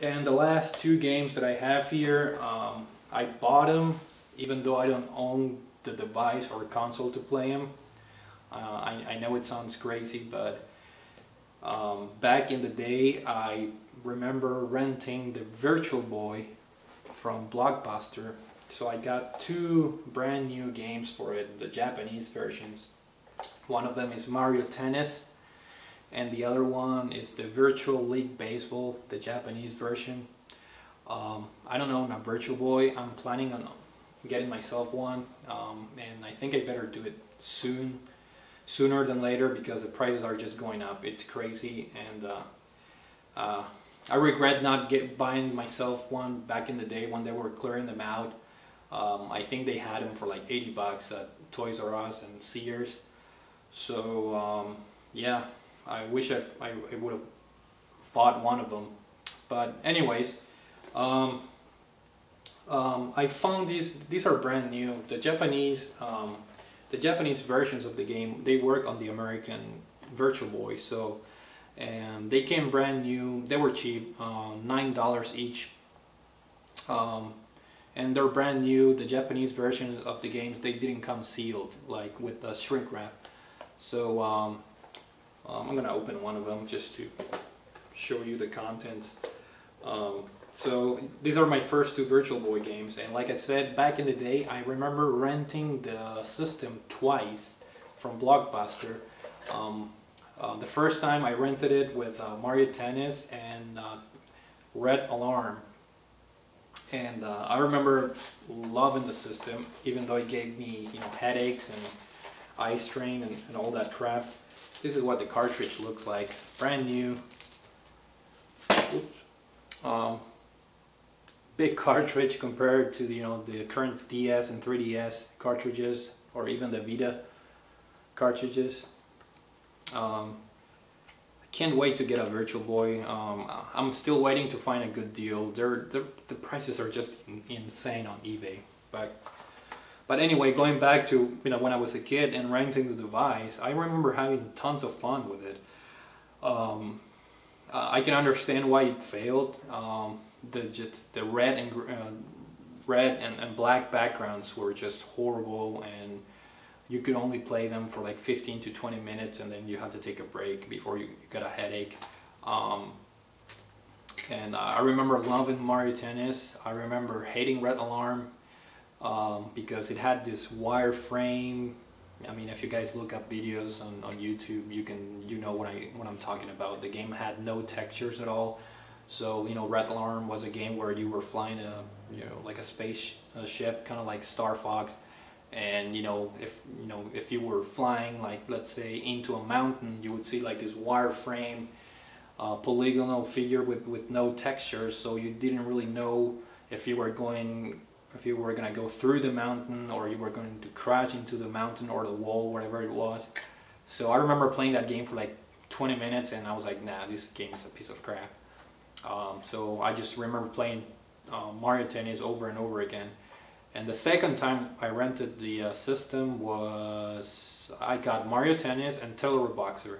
And the last two games that I have here, I bought them even though I don't own the device or console to play them. I know it sounds crazy, but back in the day I remember renting the Virtual Boy from Blockbuster. So I got two brand new games for it, the Japanese versions. One of them is Mario Tennis, and the other one is the Virtual League Baseball, the Japanese version. I don't own a Virtual Boy. I'm planning on getting myself one, and I think I better do it sooner than later, because the prices are just going up. It's crazy, and I regret not buying myself one back in the day when they were clearing them out. I think they had them for like 80 bucks at Toys R Us and Sears. So yeah, I wish I would have bought one of them. But anyways, I found these are brand new. The Japanese versions of the game, they work on the American Virtual Boy. So and they came brand new. They were cheap, $9 each. And they're brand new. The Japanese version of the games, they didn't come sealed, like with the shrink wrap. So I'm gonna open one of them just to show you the contents. So these are my first two Virtual Boy games, and like I said, back in the day I remember renting the system twice from Blockbuster. The first time I rented it with Mario Tennis and Red Alarm, and I remember loving the system, even though it gave me, you know, headaches and eye strain and all that crap. This is what the cartridge looks like, brand new. Oops. Big cartridge compared to the, you know, the current DS and 3DS cartridges, or even the Vita cartridges. I can't wait to get a Virtual Boy. I'm still waiting to find a good deal. The prices are just insane on eBay. But anyway, going back to, you know, when I was a kid and renting the device, I remember having tons of fun with it. I can understand why it failed. The red and black backgrounds were just horrible, and you could only play them for like 15 to 20 minutes, and then you had to take a break before you got a headache. And I remember loving Mario Tennis. I remember hating Red Alarm because it had this wireframe. I mean, if you guys look up videos on YouTube, you know what I'm talking about. The game had no textures at all. So, you know, Red Alarm was a game where you were flying like a space ship, kind of like Star Fox. And if you were flying, like, let's say, into a mountain, you would see like this wireframe polygonal figure with no textures, so you didn't really know if you were gonna go through the mountain, or you were going to crash into the mountain or the wall, whatever it was. So I remember playing that game for like 20 minutes, and I was like, nah, this game is a piece of crap. So I just remember playing Mario Tennis over and over again. And the second time I rented the system was, I got Mario Tennis and Teleroboxer Boxer.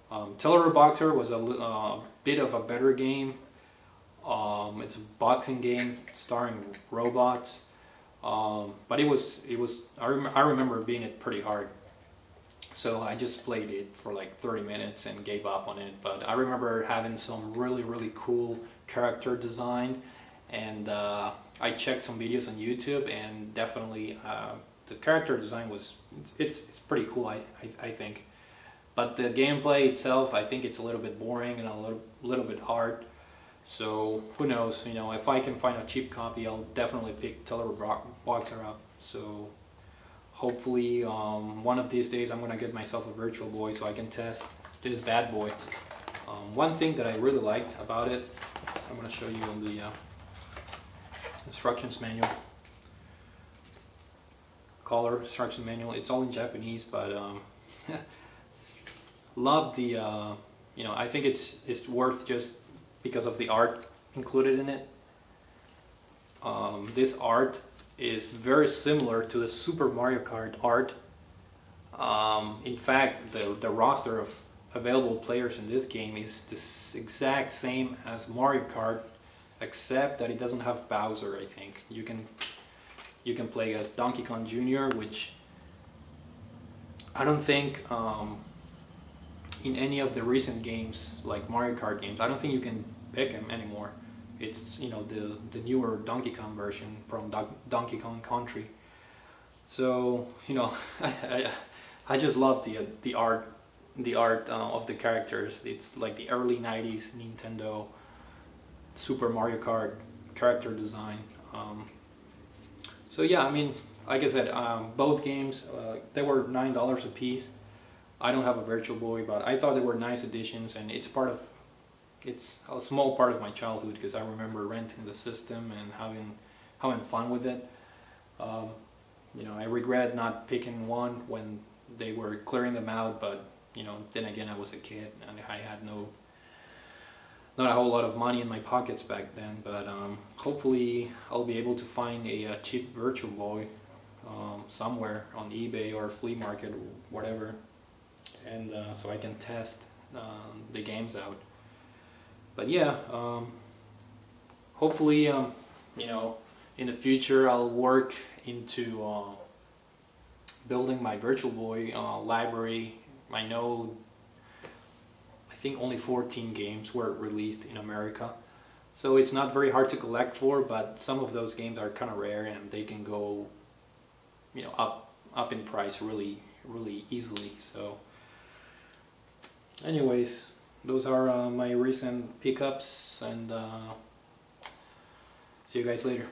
Teleroboxer Boxer was a bit of a better game. It's a boxing game starring robots, but I remember being it pretty hard. So I just played it for like 30 minutes and gave up on it. But I remember having some really cool character design, and I checked some videos on YouTube, and definitely the character design it's pretty cool, I think. But the gameplay itself, I think it's a little bit boring and a little bit hard. So who knows, you know, if I can find a cheap copy, I'll definitely pick Teleroboxer up. So hopefully one of these days I'm gonna get myself a Virtual Boy so I can test this bad boy. One thing that I really liked about it, I'm gonna show you in the instructions manual, color instruction manual. It's all in Japanese, but love the you know, I think it's worth just because of the art included in it. This art is very similar to the Super Mario Kart art. In fact, the roster of available players in this game is the exact same as Mario Kart, except that it doesn't have Bowser. I think you can play as Donkey Kong Jr., which I don't think in any of the recent games, like Mario Kart games, I don't think you can pick him anymore. It's, you know, the newer Donkey Kong version from Donkey Kong Country. So, you know, I just love the art of the characters. It's like the early 90s Nintendo Super Mario Kart character design. So yeah, I mean, like I said, both games, they were $9 a piece. I don't have a Virtual Boy, but I thought they were nice additions, and it's a small part of my childhood because I remember renting the system and having fun with it. You know, I regret not picking one when they were clearing them out, but you know, then again, I was a kid and I had not a whole lot of money in my pockets back then. But hopefully, I'll be able to find a cheap Virtual Boy somewhere on eBay or flea market, or whatever, and so I can test the games out. But yeah, hopefully, you know, in the future I'll work into building my Virtual Boy library. I know, I think only 14 games were released in America, so it's not very hard to collect for, but some of those games are kind of rare and they can go, you know, up in price really easily. So anyways, those are my recent pickups, and see you guys later.